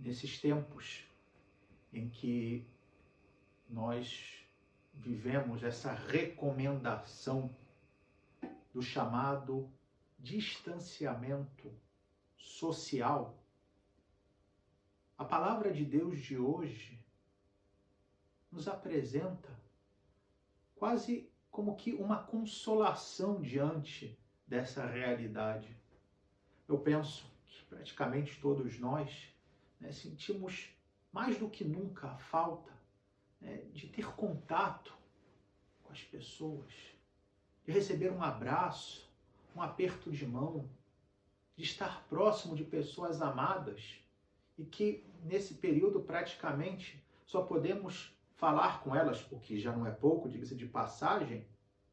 nesses tempos em que nós vivemos essa recomendação do chamado distanciamento social, a palavra de Deus de hoje nos apresenta quase como que uma consolação diante dessa realidade. Eu penso que praticamente todos nós sentimos mais do que nunca a falta de ter contato com as pessoas, de receber um abraço, um aperto de mão, de estar próximo de pessoas amadas e que nesse período praticamente só podemos falar com elas, o que já não é pouco, diga-se de passagem,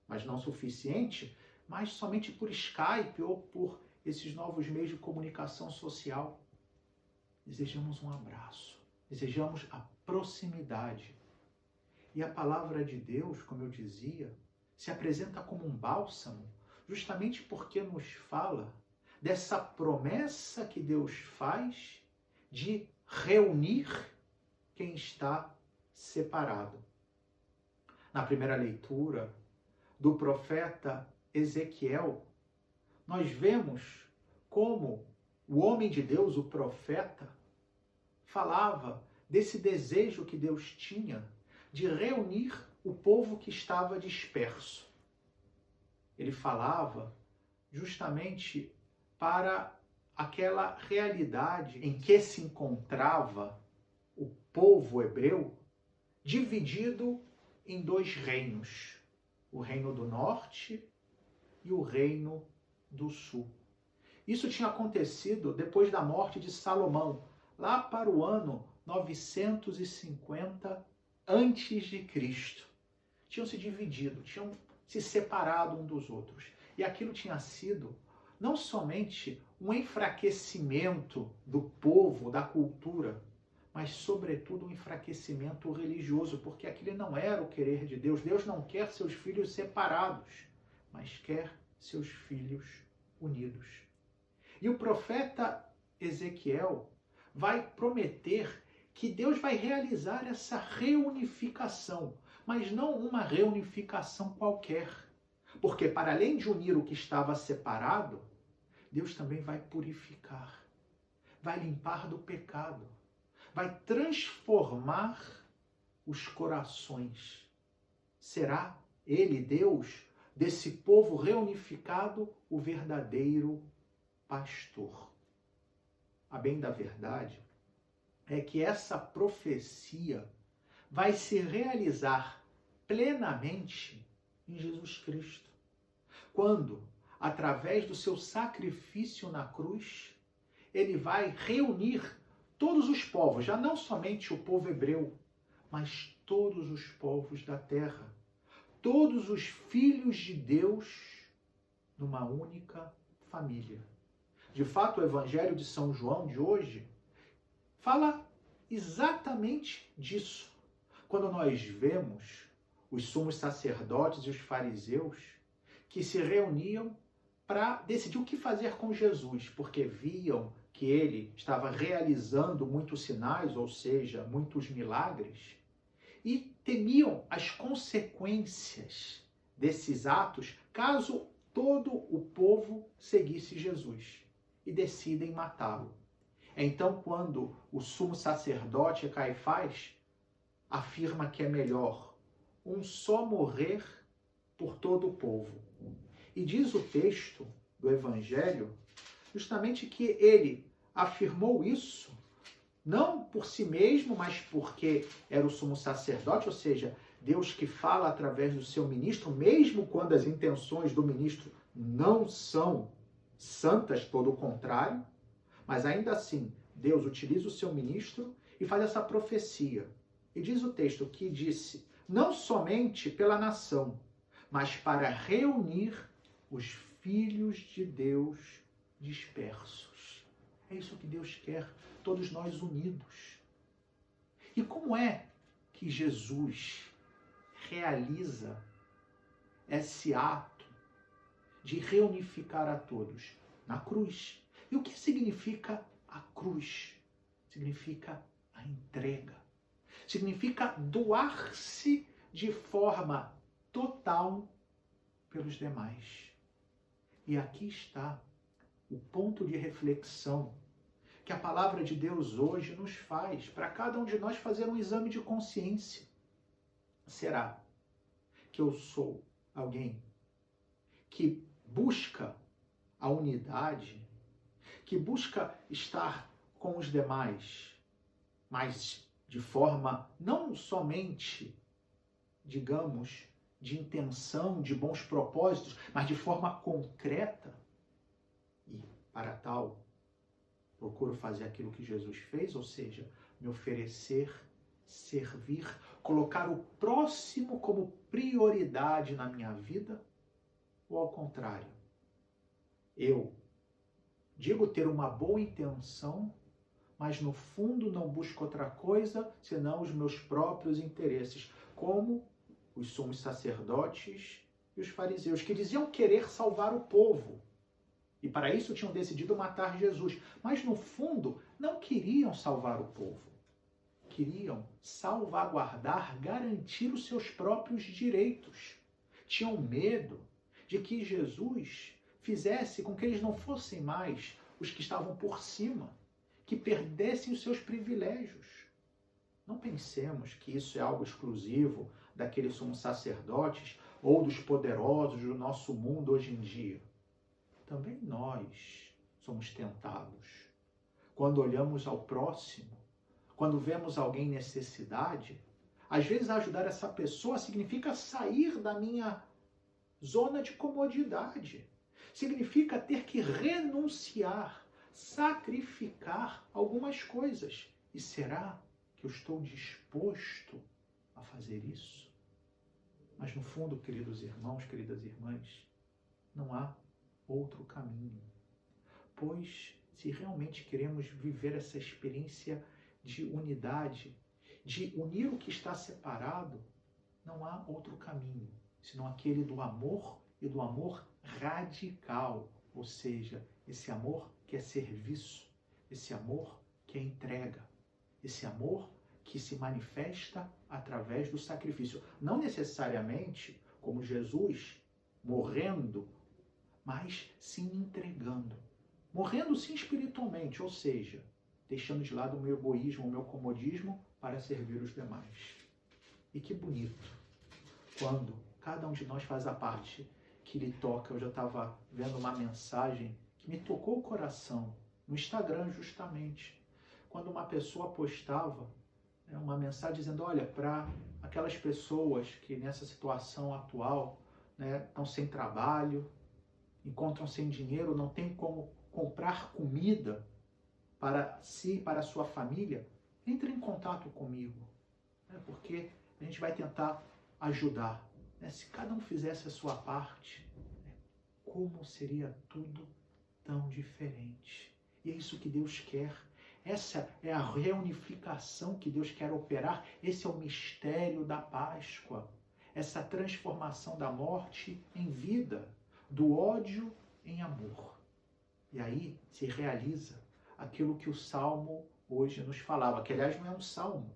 mas não suficiente, mas somente por Skype ou por esses novos meios de comunicação social. Desejamos um abraço, desejamos a proximidade. E a palavra de Deus, como eu dizia, se apresenta como um bálsamo, justamente porque nos fala dessa promessa que Deus faz de reunir quem está separado. Na primeira leitura do profeta Ezequiel, nós vemos como o homem de Deus, o profeta, falava desse desejo que Deus tinha de reunir o povo que estava disperso. Ele falava justamente para aquela realidade em que se encontrava o povo hebreu dividido em dois reinos, o reino do norte e o reino do sul. Isso tinha acontecido depois da morte de Salomão, lá para o ano 950 antes de Cristo. Tinham se dividido, tinham se separado um dos outros. E aquilo tinha sido não somente um enfraquecimento do povo, da cultura, mas sobretudo um enfraquecimento religioso, porque aquele não era o querer de Deus. Deus não quer seus filhos separados, mas quer seus filhos unidos. E o profeta Ezequiel vai prometer que Deus vai realizar essa reunificação, mas não uma reunificação qualquer. Porque para além de unir o que estava separado, Deus também vai purificar, vai limpar do pecado, vai transformar os corações. Será Ele, Deus, desse povo reunificado, o verdadeiro pastor. A bem da verdade é que essa profecia vai se realizar plenamente em Jesus Cristo, quando, através do seu sacrifício na cruz, ele vai reunir todos os povos, já não somente o povo hebreu, mas todos os povos da terra, todos os filhos de Deus numa única família. De fato, o Evangelho de São João de hoje fala exatamente disso. Quando nós vemos os sumos sacerdotes e os fariseus que se reuniam para decidir o que fazer com Jesus, porque viam que ele estava realizando muitos sinais, ou seja, muitos milagres, e temiam as consequências desses atos caso todo o povo seguisse Jesus, e decidem matá-lo. Então, quando o sumo sacerdote Caifás afirma que é melhor um só morrer por todo o povo. E diz o texto do Evangelho justamente que ele afirmou isso não por si mesmo, mas porque era o sumo sacerdote, ou seja, Deus que fala através do seu ministro, mesmo quando as intenções do ministro não são santas, todo o contrário, mas ainda assim, Deus utiliza o seu ministro e faz essa profecia. E diz o texto que disse, não somente pela nação, mas para reunir os filhos de Deus dispersos. É isso que Deus quer, todos nós unidos. E como é que Jesus realiza esse ato de reunificar a todos? Na cruz. E o que significa a cruz? significa a entrega. Significa doar-se de forma total pelos demais. E aqui está o ponto de reflexão que a palavra de Deus hoje nos faz, para cada um de nós fazer um exame de consciência. Será que eu sou alguém que busca a unidade, que busca estar com os demais, mas de forma não somente, digamos, de intenção, de bons propósitos, mas de forma concreta? E para tal, procuro fazer aquilo que Jesus fez, ou seja, me oferecer, servir, colocar o próximo como prioridade na minha vida? Ou ao contrário, eu digo ter uma boa intenção, mas no fundo não busco outra coisa senão os meus próprios interesses, como os sumos sacerdotes e os fariseus, que diziam querer salvar o povo. E para isso tinham decidido matar Jesus. Mas no fundo não queriam salvar o povo. Queriam salvaguardar, garantir os seus próprios direitos. Tinham medo de que Jesus fizesse com que eles não fossem mais os que estavam por cima, que perdessem os seus privilégios. Não pensemos que isso é algo exclusivo daqueles sumos sacerdotes ou dos poderosos do nosso mundo hoje em dia. Também nós somos tentados. Quando olhamos ao próximo, quando vemos alguém em necessidade, às vezes ajudar essa pessoa significa sair da minha zona de comodidade. Significa ter que renunciar, sacrificar algumas coisas. E será que eu estou disposto a fazer isso? Mas no fundo, queridos irmãos, queridas irmãs, não há outro caminho. Pois, se realmente queremos viver essa experiência de unidade, de unir o que está separado, não há outro caminho, senão aquele do amor e do amor radical, ou seja, esse amor que é serviço, esse amor que é entrega, esse amor que se manifesta através do sacrifício. Não necessariamente como Jesus morrendo, mas sim entregando. Morrendo sim espiritualmente, ou seja, deixando de lado o meu egoísmo, o meu comodismo para servir os demais. E que bonito, quando cada um de nós faz a parte que lhe toca. Eu já estava vendo uma mensagem que me tocou o coração, no Instagram justamente, quando uma pessoa postava uma mensagem dizendo, olha, para aquelas pessoas que nessa situação atual estão sem trabalho, encontram sem dinheiro, não tem como comprar comida para si, para a sua família, entre em contato comigo, porque a gente vai tentar ajudar. Se cada um fizesse a sua parte, como seria tudo tão diferente? E é isso que Deus quer. Essa é a reunificação que Deus quer operar. Esse é o mistério da Páscoa. Essa transformação da morte em vida, do ódio em amor. E aí se realiza aquilo que o Salmo hoje nos falava, que aliás não é um salmo.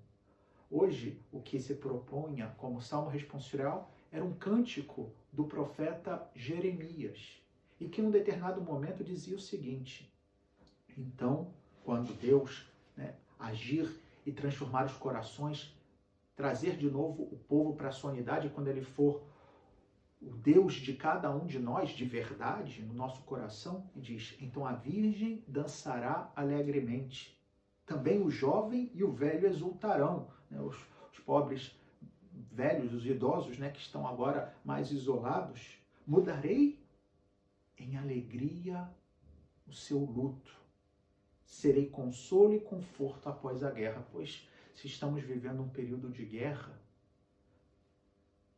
Hoje o que se propunha como salmo responsorial era um cântico do profeta Jeremias, e que em um determinado momento dizia o seguinte: então, quando Deus agir e transformar os corações, trazer de novo o povo para a sua unidade, quando ele for o Deus de cada um de nós, de verdade, no nosso coração, e diz, então a virgem dançará alegremente. Também o jovem e o velho exultarão. Os pobres velhos, os idosos, que estão agora mais isolados. Mudarei em alegria o seu luto. Serei consolo e conforto após a guerra. Pois, se estamos vivendo um período de guerra,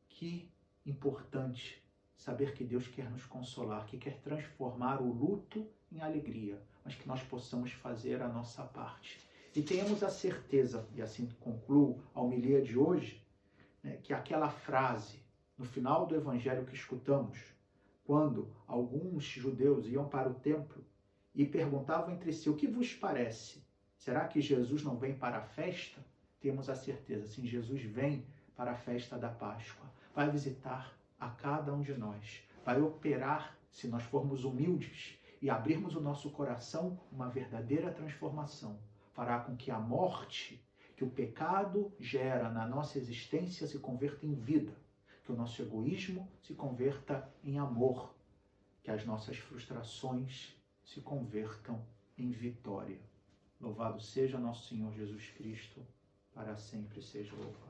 que importante saber que Deus quer nos consolar, que quer transformar o luto em alegria, mas que nós possamos fazer a nossa parte. E tenhamos a certeza, e assim concluo a homilia de hoje, que aquela frase no final do evangelho que escutamos, quando alguns judeus iam para o templo e perguntavam entre si, o que vos parece? Será que Jesus não vem para a festa? Temos a certeza, sim, Jesus vem para a festa da Páscoa. Vai visitar a cada um de nós. Vai operar, se nós formos humildes e abrirmos o nosso coração, uma verdadeira transformação. Fará com que a morte que o pecado gera na nossa existência se converta em vida. Que o nosso egoísmo se converta em amor. Que as nossas frustrações se convertam em vitória. Louvado seja nosso Senhor Jesus Cristo, para sempre seja louvado.